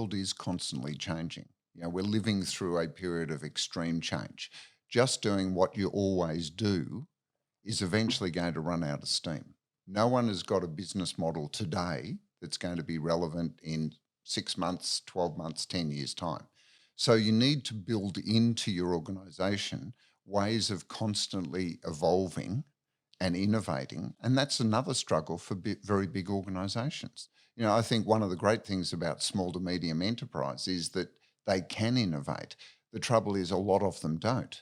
world is constantly changing. We're living through a period of extreme change. Just doing what you always do is eventually going to run out of steam. No one has got a business model today that's going to be relevant in 6 months, 12 months, 10 years' time. So you need to build into your organisation ways of constantly evolving and innovating. And that's another struggle for very big organisations. I think one of the great things about small to medium enterprise is that they can innovate. The trouble is a lot of them don't,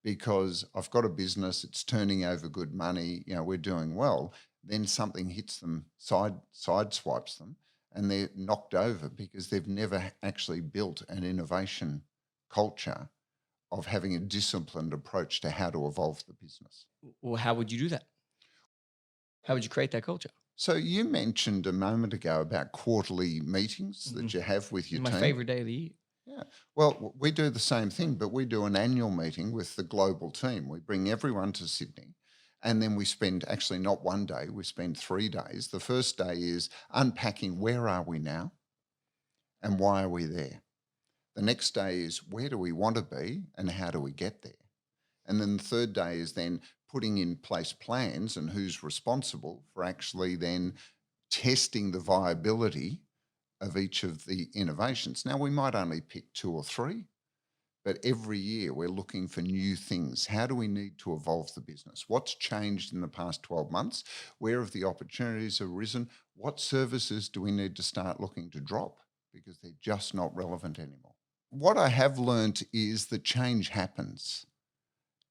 because I've got a business, it's turning over good money, we're doing well, then something hits them, sideswipes them, and they're knocked over because they've never actually built an innovation culture of having a disciplined approach to how to evolve the business. Well, how would you do that? How would you create that culture? So you mentioned a moment ago about quarterly meetings that you have with your team. My favorite day of the year. Yeah. Well, we do the same thing, but we do an annual meeting with the global team. We bring everyone to Sydney, and then we spend actually not one day, we spend 3 days. The first day is unpacking where are we now and why are we there. The next day is where do we want to be and how do we get there. And then the third day is then putting in place plans and who's responsible for actually then testing the viability of each of the innovations. Now, we might only pick 2 or 3, but every year we're looking for new things. How do we need to evolve the business? What's changed in the past 12 months? Where have the opportunities arisen? What services do we need to start looking to drop because they're just not relevant anymore? What I have learnt is that change happens,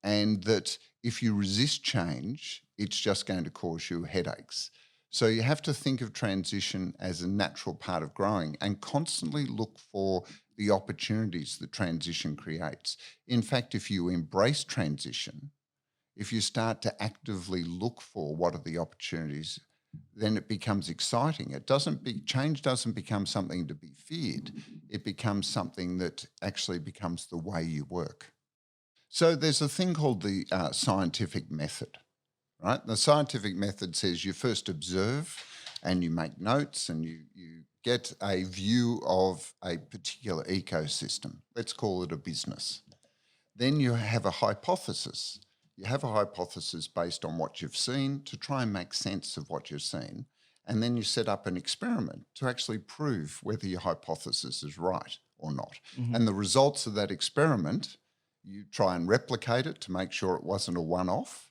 and that if you resist change, it's just going to cause you headaches. So you have to think of transition as a natural part of growing and constantly look for the opportunities that transition creates. In fact, if you embrace transition, if you start to actively look for what are the opportunities, then it becomes exciting. Change doesn't become something to be feared. It becomes something that actually becomes the way you work. So there's a thing called the scientific method. Right? The scientific method says you first observe and you make notes and you get a view of a particular ecosystem. Let's call it a business. Then you have a hypothesis. You have a hypothesis based on what you've seen to try and make sense of what you've seen. And then you set up an experiment to actually prove whether your hypothesis is right or not. Mm-hmm. And the results of that experiment, you try and replicate it to make sure it wasn't a one-off.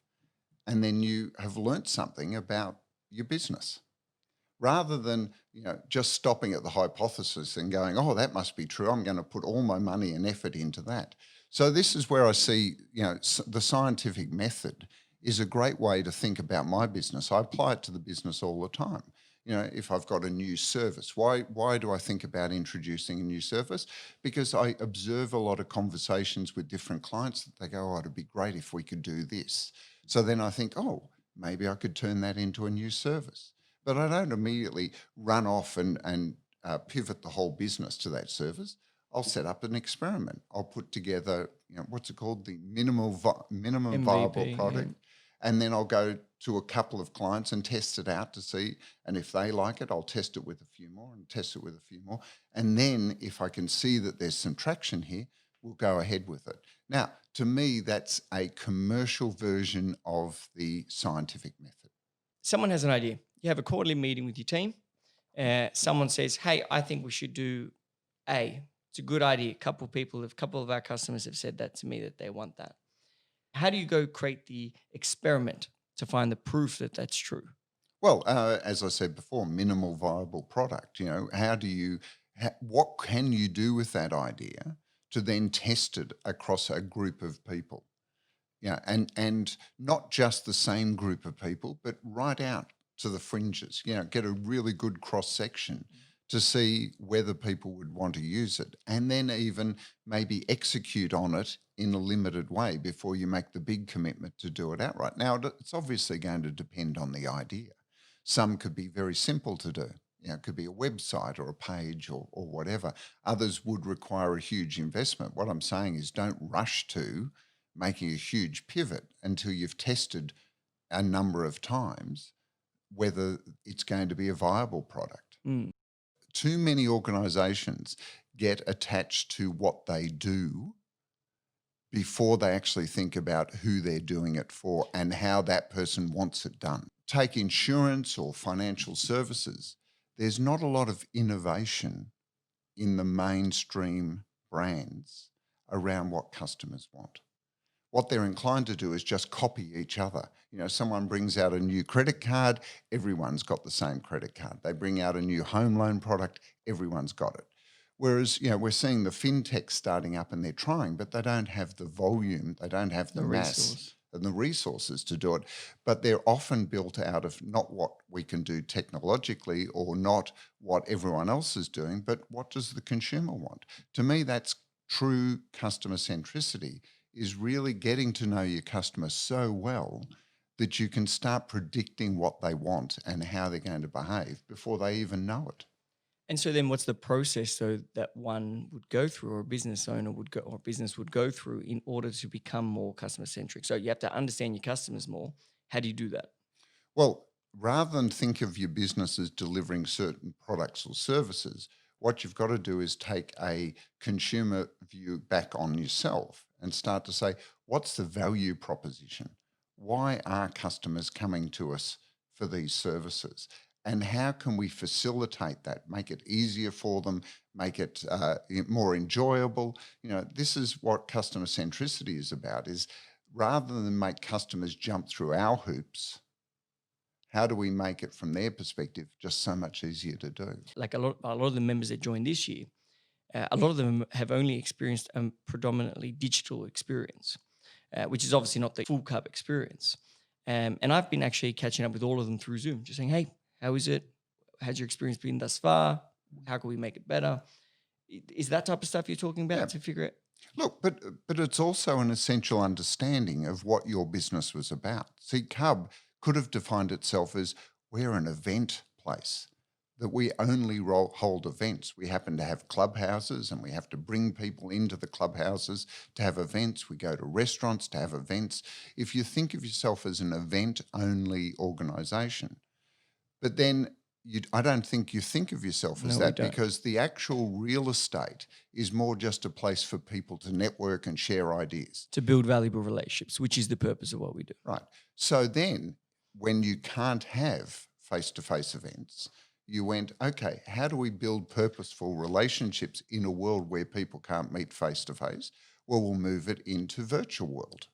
And then you have learnt something about your business, rather than just stopping at the hypothesis and going, oh, that must be true, I'm going to put all my money and effort into that. So this is where I see the scientific method is a great way to think about my business. I apply it to the business all the time. If I've got a new service, why do I think about introducing a new service? Because I observe a lot of conversations with different clients that they go, oh, it'd be great if we could do this. So then I think, oh, maybe I could turn that into a new service. But I don't immediately run off and pivot the whole business to that service. I'll set up an experiment. I'll put together, what's it called? The minimum MVP, viable product. Yeah. And then I'll go to a couple of clients and test it out to see. And if they like it, I'll test it with a few more and test it with a few more. And then if I can see that there's some traction here, we'll go ahead with it. Now, to me, that's a commercial version of the scientific method. Someone has an idea. You have a quarterly meeting with your team. Someone says, hey, I think we should do A. It's a good idea. A couple of our customers have said that to me, that they want that. How do you go create the experiment to find the proof that that's true? Well, as I said before, minimal viable product. What can you do with that idea to then test it across a group of people? And not just the same group of people, but right out to the fringes. Get a really good cross-section to see whether people would want to use it, and then even maybe execute on it in a limited way before you make the big commitment to do it outright. Now, it's obviously going to depend on the idea. Some could be very simple to do. It could be a website or a page or whatever. Others would require a huge investment. What I'm saying is don't rush to making a huge pivot until you've tested a number of times whether it's going to be a viable product. Mm. too many organisations get attached to what they do before they actually think about who they're doing it for and how that person wants it done. Take insurance or financial services. There's not a lot of innovation in the mainstream brands around what customers want. What they're inclined to do is just copy each other. Someone brings out a new credit card, everyone's got the same credit card. They bring out a new home loan product, everyone's got it. Whereas, we're seeing the fintechs starting up and they're trying, but they don't have the volume, they don't have the mass resource and the resources to do it. But they're often built out of not what we can do technologically or not what everyone else is doing, but what does the consumer want? To me, that's true customer centricity, is really getting to know your customer so well that you can start predicting what they want and how they're going to behave before they even know it. And so then what's the process though that one would go through, or a business owner would go, or business would go through in order to become more customer centric? So you have to understand your customers more. How do you do that? Well, rather than think of your business as delivering certain products or services, what you've got to do is take a consumer view back on yourself and start to say, what's the value proposition? Why are customers coming to us for these services? And how can we facilitate that, make it easier for them, make it more enjoyable? This is what customer centricity is about, is rather than make customers jump through our hoops, how do we make it from their perspective just so much easier to do? Like a lot of the members that joined this year, a lot of them have only experienced a predominantly digital experience, which is obviously not the full CUB experience. And I've been actually catching up with all of them through Zoom, just saying, hey, how is it? How's your experience been thus far? How can we make it better? Is that type of stuff you're talking about to figure it? Look, but it's also an essential understanding of what your business was about. See, CUB could have defined itself as, we're an event place, that we only hold events. We happen to have clubhouses and we have to bring people into the clubhouses to have events. We go to restaurants to have events. If you think of yourself as an event-only organisation, but then I don't think you think of yourself as that, because the actual real estate is more just a place for people to network and share ideas. To build valuable relationships, which is the purpose of what we do. Right. So then when you can't have face-to-face events, you went, okay, how do we build purposeful relationships in a world where people can't meet face-to-face? Well, we'll move it into virtual world,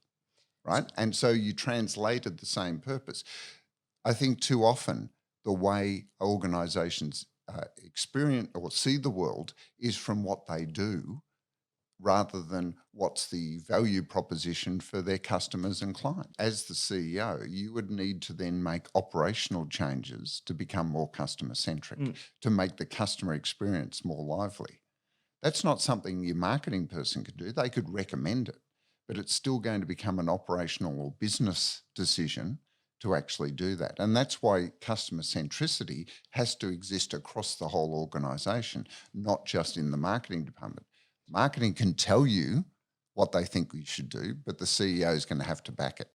right? And so you translated the same purpose. I think too often the way organisations experience or see the world is from what they do, rather than what's the value proposition for their customers and clients. As the CEO, you would need to then make operational changes to become more customer-centric, to make the customer experience more lively. That's not something your marketing person could do. They could recommend it, but it's still going to become an operational or business decision to actually do that. And that's why customer centricity has to exist across the whole organisation, not just in the marketing department. Marketing can tell you what they think we should do, but the CEO is going to have to back it.